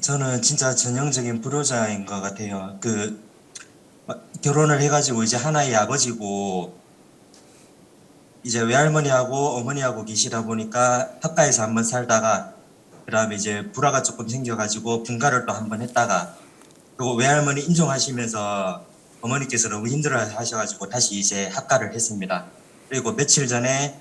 저는 진짜 전형적인 불효자인 것 같아요. 결혼을 해가지고 이제 하나의 아버지고, 이제 외할머니하고 어머니하고 계시다 보니까 합가에서 한번 살다가, 그다음에 이제 불화가 조금 생겨가지고 분가를 또 한번 했다가, 그리고 외할머니 인정하시면서 어머니께서 너무 힘들어 하셔가지고 다시 이제 합가를 했습니다. 그리고 며칠 전에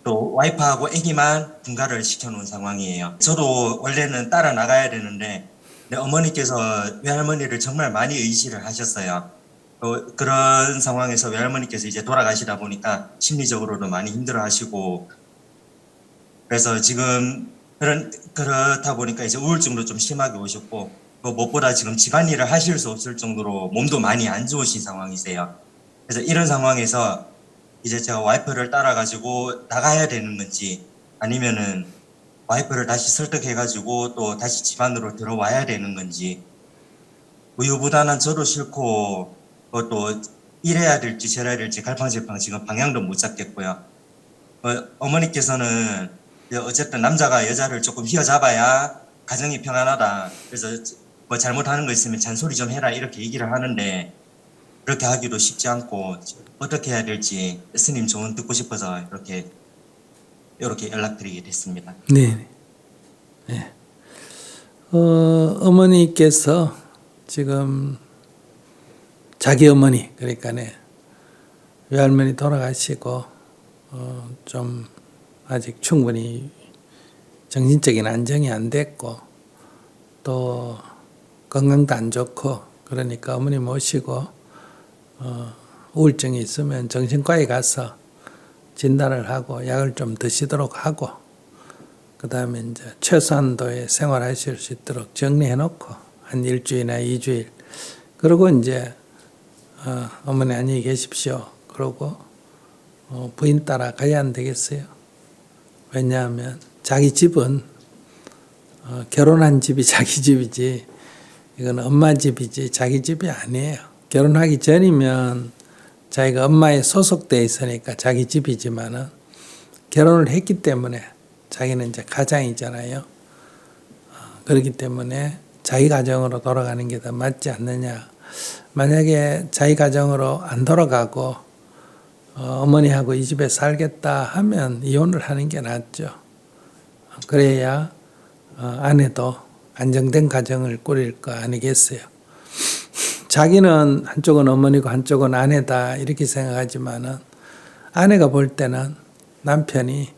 또 와이프하고 아기만 분가를 시켜놓은 상황이에요. 저도 원래는 따라 나가야 되는데 어머니께서 외할머니를 정말 많이 의지를 하셨어요. 그런 상황에서 외할머니께서 이제 돌아가시다 보니까 심리적으로도 많이 힘들어하시고, 그래서 지금 그렇다 보니까 이제 우울증도 좀 심하게 오셨고, 또 무엇보다 지금 집안일을 하실 수 없을 정도로 몸도 많이 안 좋으신 상황이세요. 그래서 이런 상황에서 이제 제가 와이프를 따라가지고 나가야 되는 건지, 아니면은 와이프를 다시 설득해가지고 또 다시 집안으로 들어와야 되는 건지, 우유부단한 저도 싫고, 또 이래야 될지 저래야 될지 갈팡질팡 지금 방향도 못 잡겠고요. 어머니께서는 어쨌든 남자가 여자를 조금 휘어잡아야 가정이 평안하다. 그래서 뭐 잘못하는 거 있으면 잔소리 좀 해라 이렇게 얘기를 하는데, 그렇게 하기도 쉽지 않고 어떻게 해야 될지 스님 조언 듣고 싶어서 이렇게 연락드리게 됐습니다. 네. 네. 어머니께서 지금 자기 어머니, 그러니까 외할머니 돌아가시고 좀 아직 충분히 정신적인 안정이 안 됐고 또 건강도 안 좋고, 그러니까 어머니 모시고 우울증이 있으면 정신과에 가서 진단을 하고 약을 좀 드시도록 하고, 그 다음에 이제 최소한도의 생활하실 수 있도록 정리해 놓고 한 일주일이나 2주일, 그러고 이제 어머니 안녕히 계십시오 그러고 부인 따라 가야 안 되겠어요? 왜냐하면 자기 집은 결혼한 집이 자기 집이지, 이건 엄마 집이지 자기 집이 아니에요. 결혼하기 전이면 자기가 엄마에 소속돼 있으니까 자기 집이지만은, 결혼을 했기 때문에 자기는 이제 가장이잖아요. 그렇기 때문에 자기 가정으로 돌아가는 게 더 맞지 않느냐. 만약에 자기 가정으로 안 돌아가고 어머니하고 이 집에 살겠다 하면 이혼을 하는 게 낫죠. 그래야 아내도 안정된 가정을 꾸릴 거 아니겠어요. 자기는 한쪽은 어머니고 한쪽은 아내다 이렇게 생각하지만은, 아내가 볼 때는 남편이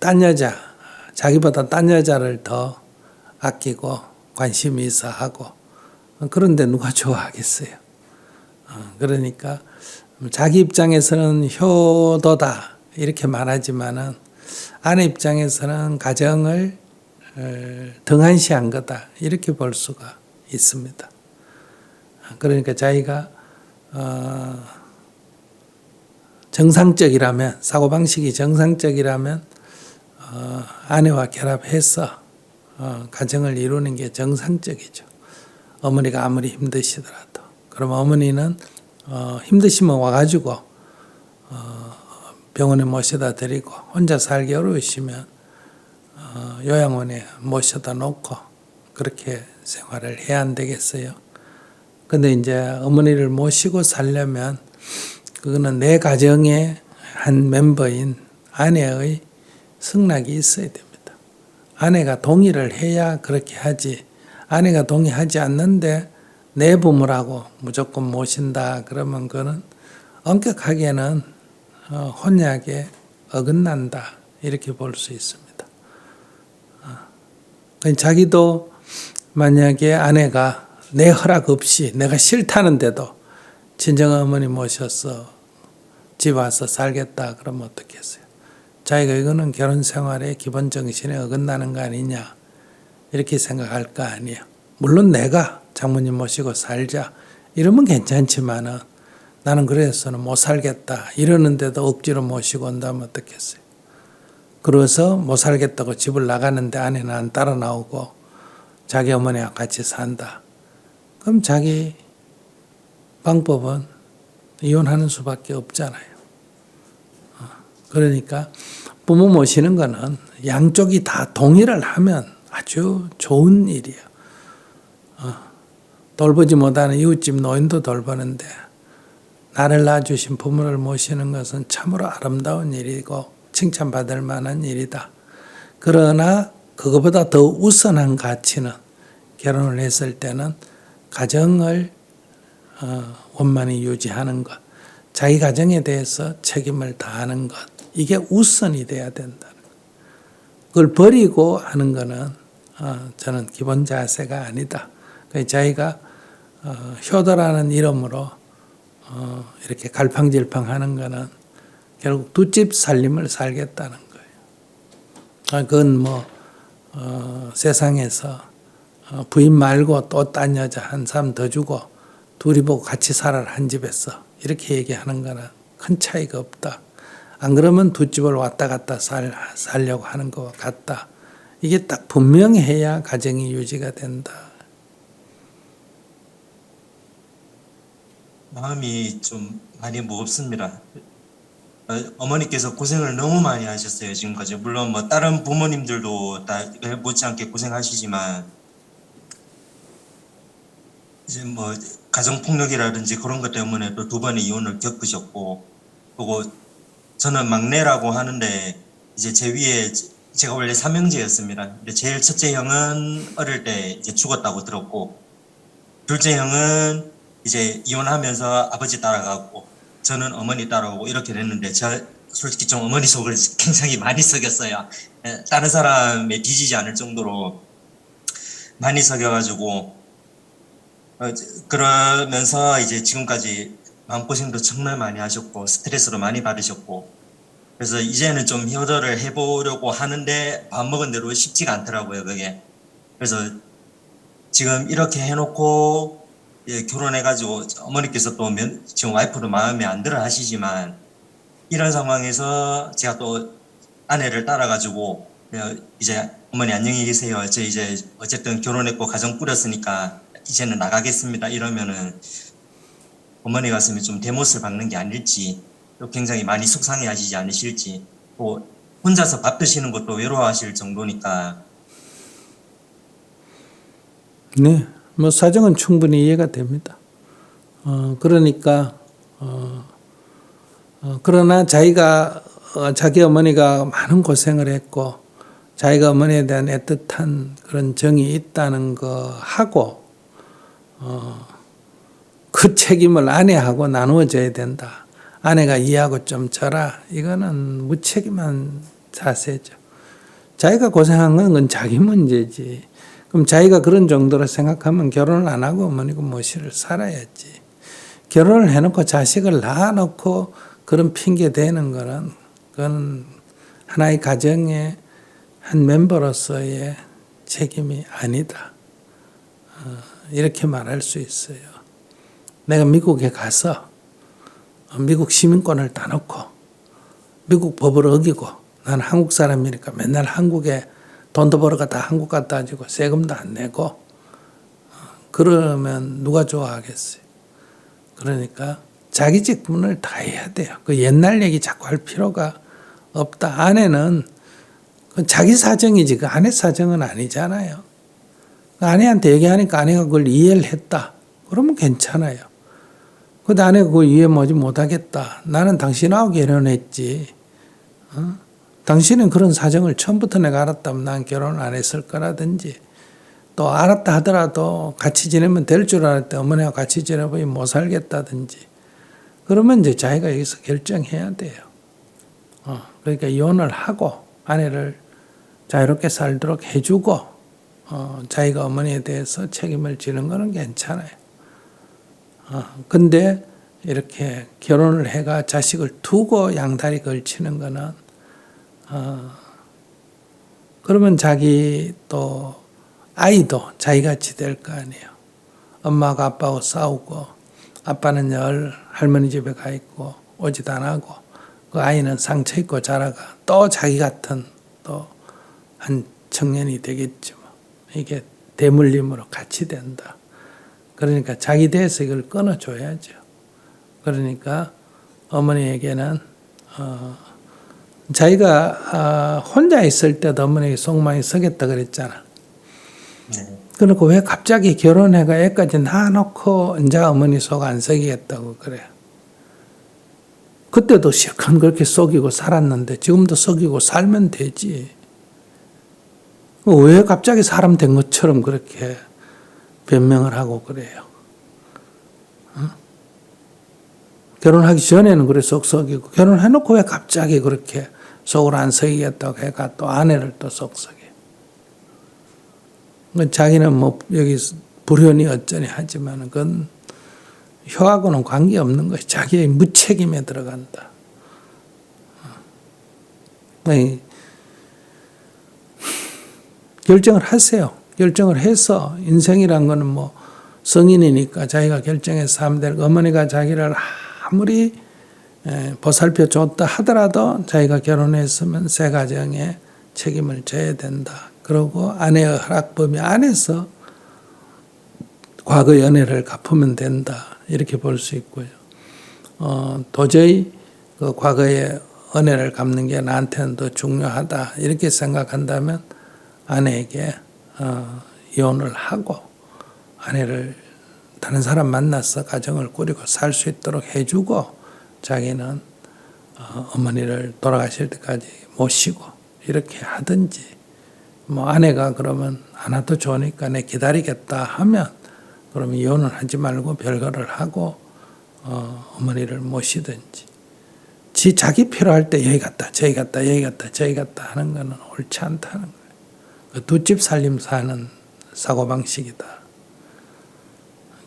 딴 여자, 자기보다 딴 여자를 더 아끼고 관심이 있어 하고, 그런데 누가 좋아하겠어요. 그러니까 자기 입장에서는 효도다 이렇게 말하지만은, 아내 입장에서는 가정을 등한시한 거다 이렇게 볼 수가 있습니다. 그러니까 자기가 정상적이라면, 사고방식이 정상적이라면 아내와 결합해서 가정을 이루는 게 정상적이죠. 어머니가 아무리 힘드시더라도. 그럼 어머니는 힘드시면 와가지고 병원에 모셔다 드리고, 혼자 살기 어려우시면 요양원에 모셔다 놓고 그렇게 생활을 해야 안 되겠어요. 근데 이제 어머니를 모시고 살려면 그거는 내 가정의 한 멤버인 아내의 승낙이 있어야 됩니다. 아내가 동의를 해야 그렇게 하지, 아내가 동의하지 않는데 내 부모라고 무조건 모신다 그러면 그거는 엄격하게는 혼약에 어긋난다 이렇게 볼 수 있습니다. 자기도 만약에 아내가 내 허락 없이 내가 싫다는데도 친정어머니 모셔서 집 와서 살겠다 그러면 어떻겠어요? 자기가 이거는 결혼 생활의 기본 정신에 어긋나는 거 아니냐 이렇게 생각할 거 아니에요. 물론 내가 장모님 모시고 살자 이러면 괜찮지만은, 나는 그래서는 못 살겠다 이러는데도 억지로 모시고 온다면 어떻겠어요? 그래서 못 살겠다고 집을 나가는데 아내는 안 따라 나오고 자기 어머니와 같이 산다. 그럼 자기 방법은 이혼하는 수밖에 없잖아요. 그러니까 부모 모시는 거는 양쪽이 다 동의를 하면 아주 좋은 일이에요. 돌보지 못하는 이웃집 노인도 돌보는데 나를 낳아주신 부모를 모시는 것은 참으로 아름다운 일이고 칭찬받을 만한 일이다. 그러나 그것보다 더 우선한 가치는 결혼을 했을 때는 가정을 원만히 유지하는 것, 자기 가정에 대해서 책임을 다하는 것, 이게 우선이 돼야 된다는 것. 그걸 버리고 하는 것은 저는 기본 자세가 아니다. 자기가 효도라는 이름으로 이렇게 갈팡질팡하는 것은 결국 두 집 살림을 살겠다는 거예요. 그건 세상에서 부인 말고 또 딴 여자 한 사람 더 주고 둘이 보고 같이 살아라 한 집에서 이렇게 얘기하는 거는 큰 차이가 없다. 안 그러면 두 집을 왔다 갔다 살려고 하는 것과 같다. 이게 딱 분명해야 가정이 유지가 된다. 마음이 좀 많이 무겁습니다. 어머니께서 고생을 너무 많이 하셨어요, 지금까지. 물론 뭐 다른 부모님들도 다 못지않게 고생하시지만 이제 뭐 가정폭력이라든지 그런 것 때문에 또 두 번의 이혼을 겪으셨고, 그리고 저는 막내라고 하는데 이제 제 위에 제가 원래 삼형제였습니다. 근데 제일 첫째 형은 어릴 때 이제 죽었다고 들었고, 둘째 형은 이제 이혼하면서 아버지 따라가고, 저는 어머니 따라오고 이렇게 됐는데, 제가 솔직히 좀 어머니 속을 굉장히 많이 썩였어요. 다른 사람에 뒤지지 않을 정도로 많이 썩여가지고, 그러면서 이제 지금까지 마음고생도 정말 많이 하셨고 스트레스도 많이 받으셨고, 그래서 이제는 좀 효도를 해보려고 하는데 밥 먹은 대로 쉽지가 않더라고요, 그게. 그래서 지금 이렇게 해놓고 결혼해가지고 어머니께서 또 지금 와이프도 마음에 안 들어 하시지만, 이런 상황에서 제가 또 아내를 따라가지고 이제 어머니 안녕히 계세요, 저 이제 어쨌든 결혼했고 가정 꾸렸으니까 이제는 나가겠습니다 이러면은 어머니 가슴에 좀 대못을 박는 게 아닐지, 또 굉장히 많이 속상해 하시지 않으실지, 또 혼자서 밥 드시는 것도 외로워하실 정도니까. 네, 뭐 사정은 충분히 이해가 됩니다. 그러니까 그러나 자기가 자기 어머니가 많은 고생을 했고 자기가 어머니에 대한 애틋한 그런 정이 있다는 거 하고 그 책임을 아내하고 나누어져야 된다. 아내가 이해하고 좀 져라. 이거는 무책임한 자세죠. 자기가 고생한 건 자기 문제지. 그럼 자기가 그런 정도로 생각하면 결혼을 안 하고 어머니고 모시를 살아야지. 결혼을 해놓고 자식을 낳아놓고 그런 핑계 대는 거는 그건 하나의 가정의 한 멤버로서의 책임이 아니다. 이렇게 말할 수 있어요. 내가 미국에 가서 미국 시민권을 다 놓고 미국 법을 어기고 나는 한국 사람이니까 맨날 한국에 돈도 벌어가 한국 갖다 주고 세금도 안 내고 그러면 누가 좋아하겠어요. 그러니까 자기 직분을 다 해야 돼요. 그 옛날 얘기 자꾸 할 필요가 없다. 아내는 자기 사정이지 그 아내 사정은 아니잖아요. 아내한테 얘기하니까 아내가 그걸 이해를 했다. 그러면 괜찮아요. 근데 아내가 그걸 이해 못하겠다. 나는 당신하고 결혼했지. 당신은 그런 사정을 처음부터 내가 알았다면 난 결혼을 안 했을 거라든지, 또 알았다 하더라도 같이 지내면 될 줄 알았대 어머니와 같이 지내보니 못 살겠다든지, 그러면 이제 자기가 여기서 결정해야 돼요. 그러니까 이혼을 하고 아내를 자유롭게 살도록 해주고 자기가 어머니에 대해서 책임을 지는 거는 괜찮아요. 근데 이렇게 결혼을 해가 자식을 두고 양다리 걸치는 거는 그러면 자기 또 아이도 자기같이 될 거 아니에요. 엄마가 아빠하고 싸우고 아빠는 늘 할머니 집에 가 있고 오지도 안 하고 그 아이는 상처 입고 자라가 또 자기 같은 또 한 청년이 되겠죠. 이게 대물림으로 같이 된다. 그러니까 자기 대해서 이걸 끊어줘야죠. 그러니까 어머니에게는 자기가 혼자 있을 때도 어머니에게 속 많이 썩였다 그랬잖아. 네. 그러니까 왜 갑자기 결혼해가 애까지 낳아놓고 이제 어머니 속 안 썩이겠다고 그래. 그때도 실컷 그렇게 속이고 살았는데 지금도 속이고 살면 되지. 왜 갑자기 사람 된 것처럼 그렇게 변명을 하고 그래요. 결혼하기 전에는 그래 속 속이고 결혼해놓고 왜 갑자기 그렇게 속을 안 썩이겠다고 해가 또 아내를 또 속 썩여. 자기는 뭐 여기 불현이 어쩌니 하지만 그건 효하고는 관계없는 것이 자기의 무책임에 들어간다. 결정을 하세요. 결정을 해서 인생이란 거는 뭐 성인이니까 자기가 결정해서 하면 되고 어머니가 자기를 아무리 보살펴 줬다 하더라도 자기가 결혼했으면 새 가정에 책임을 져야 된다. 그리고 아내의 허락 범위 안에서 과거 연애를 갚으면 된다. 이렇게 볼 수 있고요. 도저히 그 과거의 은혜를 갚는 게 나한테는 더 중요하다. 이렇게 생각한다면 아내에게 이혼을 하고 아내를 다른 사람 만나서 가정을 꾸리고 살 수 있도록 해주고 자기는 어머니를 돌아가실 때까지 모시고 이렇게 하든지 뭐 아내가 그러면 안 와도 좋으니까 내 기다리겠다 하면 그러면 이혼을 하지 말고 별거를 하고 어머니를 모시든지 자기 필요할 때 여기 갔다 저기 갔다 여기 갔다 저기 갔다 하는 거는 옳지 않다는 거예요. 두 집 살림 사는 사고방식이다.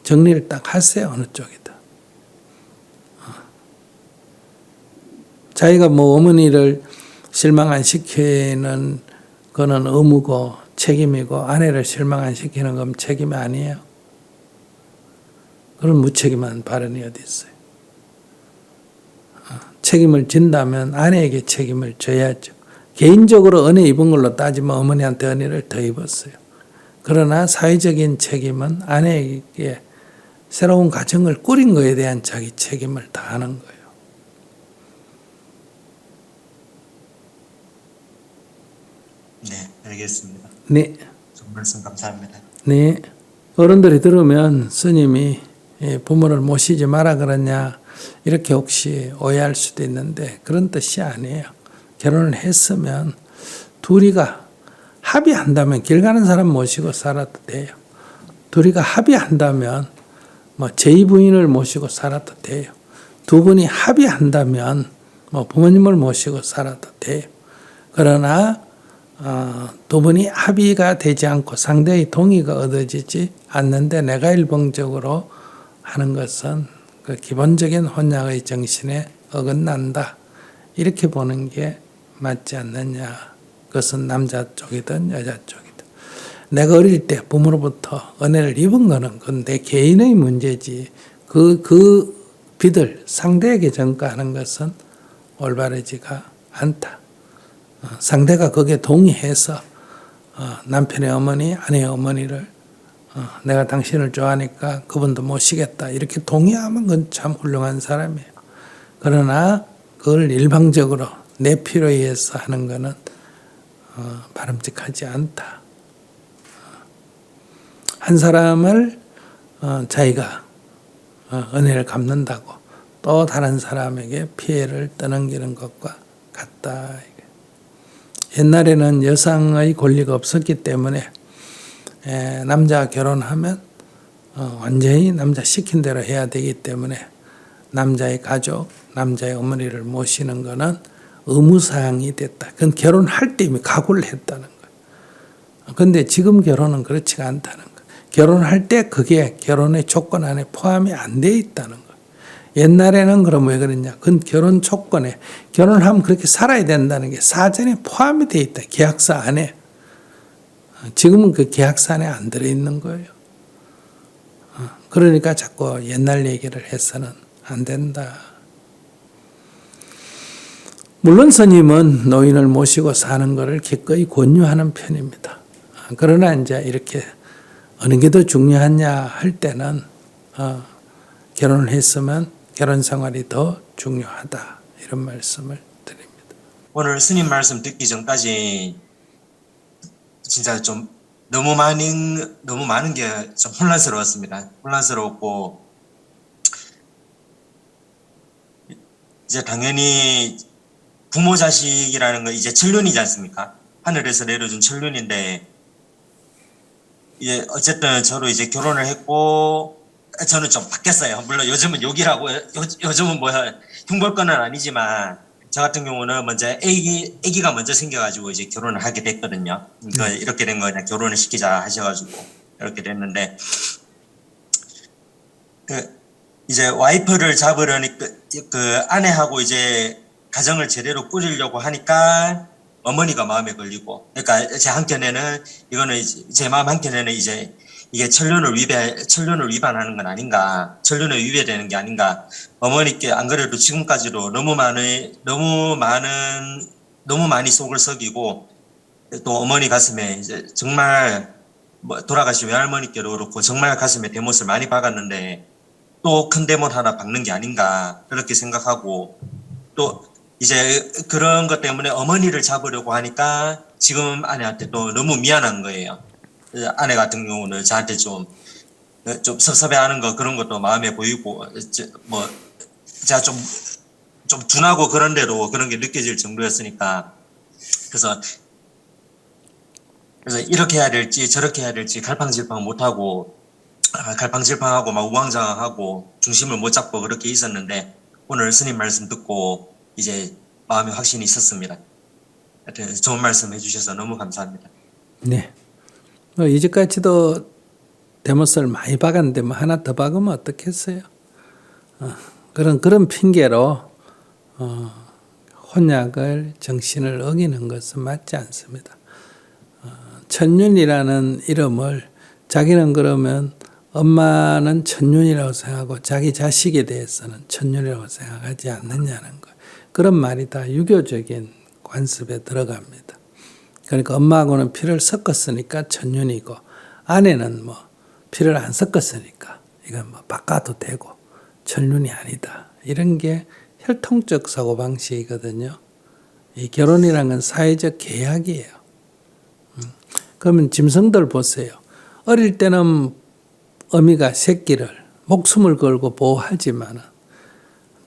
정리를 딱 하세요. 어느 쪽이다. 자기가 뭐 어머니를 실망 안 시키는 거는 의무고 책임이고 아내를 실망 안 시키는 건 책임이 아니에요. 그런 무책임한 발언이 어디 있어요. 책임을 진다면 아내에게 책임을 져야죠. 개인적으로 은혜 입은 걸로 따지면 어머니한테 은혜를 더 입었어요. 그러나 사회적인 책임은 아내에게 새로운 가정을 꾸린 것에 대한 자기 책임을 다하는 거예요. 네, 알겠습니다. 네. 좋은 말씀 감사합니다. 네. 어른들이 들으면 스님이 부모를 모시지 마라 그러냐 이렇게 혹시 오해할 수도 있는데 그런 뜻이 아니에요. 결혼을 했으면 둘이가 합의한다면 길 가는 사람 모시고 살아도 돼요. 둘이가 합의한다면 뭐 제2부인을 모시고 살아도 돼요. 두 분이 합의한다면 뭐 부모님을 모시고 살아도 돼요. 그러나 두 분이 합의가 되지 않고 상대의 동의가 얻어지지 않는데 내가 일방적으로 하는 것은 그 기본적인 혼약의 정신에 어긋난다. 이렇게 보는 게 맞지 않느냐. 그것은 남자 쪽이든 여자 쪽이든. 내가 어릴 때 부모로부터 은혜를 입은 거는 그건 내 개인의 문제지. 그 빚을 상대에게 전가하는 것은 올바르지가 않다. 상대가 거기에 동의해서 남편의 어머니, 아내의 어머니를 내가 당신을 좋아하니까 그분도 모시겠다 이렇게 동의하면 그건 참 훌륭한 사람이에요. 그러나 그걸 일방적으로 내 필요에 의해서 하는 것은 바람직하지 않다. 한 사람을 자기가 은혜를 갚는다고 또 다른 사람에게 피해를 떠넘기는 것과 같다. 옛날에는 여성의 권리가 없었기 때문에 남자가 결혼하면 완전히 남자 시킨 대로 해야 되기 때문에 남자의 가족, 남자의 어머니를 모시는 것은 의무사항이 됐다. 그건 결혼할 때 이미 각오를 했다는 거예요. 그런데 지금 결혼은 그렇지가 않다는 거예요. 결혼할 때 그게 결혼의 조건 안에 포함이 안 돼 있다는 거예요. 옛날에는 그럼 왜 그랬냐. 그건 결혼 조건에 결혼하면 그렇게 살아야 된다는 게 사전에 포함이 돼 있다. 계약서 안에. 지금은 그 계약서 안에 안 들어있는 거예요. 그러니까 자꾸 옛날 얘기를 해서는 안 된다. 물론 스님은 노인을 모시고 사는 것을 기꺼이 권유하는 편입니다. 그러나 이제 이렇게 어느 게 더 중요하냐 할 때는 결혼을 했으면 결혼 생활이 더 중요하다. 이런 말씀을 드립니다. 오늘 스님 말씀 듣기 전까지 진짜 좀 너무 많은 게 좀 혼란스러웠습니다. 혼란스러웠고 이제 당연히 부모 자식이라는 건 이제 천륜이지 않습니까? 하늘에서 내려준 천륜인데 이제 어쨌든 저로 이제 결혼을 했고 저는 좀 바뀌었어요. 물론 요즘은 욕이라고 요즘은 뭐야 흉볼거는 아니지만 저 같은 경우는 먼저 아기가 먼저 생겨가지고 이제 결혼을 하게 됐거든요. 그러니까 이렇게 된 거 그냥 결혼을 시키자 하셔가지고 이렇게 됐는데 그 이제 와이프를 잡으려니까 그 아내하고 이제 가정을 제대로 꾸리려고 하니까 어머니가 마음에 걸리고 그러니까 제 한켠에는 이거는 제 마음 한켠에는 이제 이게 천륜을 위반하는 건 아닌가 천륜에 위배되는 게 아닌가 어머니께 안 그래도 지금까지도 너무 많이 속을 썩이고 또 어머니 가슴에 이제 정말 뭐 돌아가신 외할머니께도 그렇고 정말 가슴에 대못을 많이 박았는데 또 큰 대못 하나 박는 게 아닌가 그렇게 생각하고 또 이제 그런 것 때문에 어머니를 잡으려고 하니까 지금 아내한테 또 너무 미안한 거예요. 아내 같은 경우는 저한테 좀 섭섭해하는 거 그런 것도 마음에 보이고 뭐 제가 좀 둔하고 그런데도 그런 게 느껴질 정도였으니까 그래서 이렇게 해야 될지 저렇게 해야 될지 갈팡질팡 못하고 갈팡질팡하고 막 우왕좌왕하고 중심을 못 잡고 그렇게 있었는데 오늘 스님 말씀 듣고 이제 마음에 확신이 있었습니다. 하여튼 좋은 말씀 해주셔서 너무 감사합니다. 네. 이제까지도 대못을 많이 박았는데 뭐 하나 더 박으면 어떻겠어요? 그런 핑계로 혼약을 정신을 어기는 것은 맞지 않습니다. 천륜이라는 이름을 자기는 그러면 엄마는 천륜이라고 생각하고 자기 자식에 대해서는 천륜이라고 생각하지 않느냐는 거. 그런 말이 다 유교적인 관습에 들어갑니다. 그러니까 엄마하고는 피를 섞었으니까 천륜이고 아내는 뭐 피를 안 섞었으니까 이건 뭐 바꿔도 되고 천륜이 아니다. 이런 게 혈통적 사고방식이거든요. 이 결혼이란 건 사회적 계약이에요. 그러면 짐승들 보세요. 어릴 때는 어미가 새끼를 목숨을 걸고 보호하지만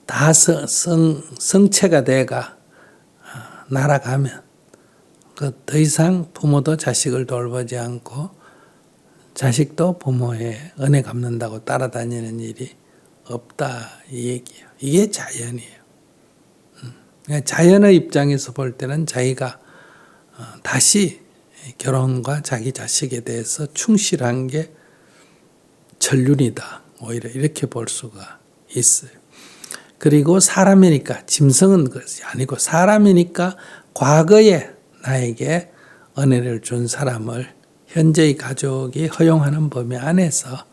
다 성체가 돼가 날아가면 더 이상 부모도 자식을 돌보지 않고 자식도 부모의 은혜 갚는다고 따라다니는 일이 없다 이 얘기예요. 이게 자연이에요. 자연의 입장에서 볼 때는 자기가 다시 결혼과 자기 자식에 대해서 충실한 게 전륜이다. 오히려 이렇게 볼 수가 있어요. 그리고 사람이니까 짐승은 것이 아니고 사람이니까 과거에 나에게 은혜를 준 사람을 현재의 가족이 허용하는 범위 안에서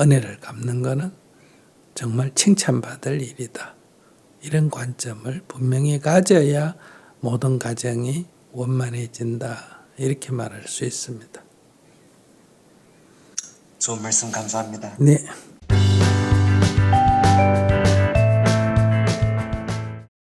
은혜를 갚는 것은 정말 칭찬받을 일이다. 이런 관점을 분명히 가져야 모든 가정이 원만해진다. 이렇게 말할 수 있습니다. 좋은 말씀 감사합니다. 네.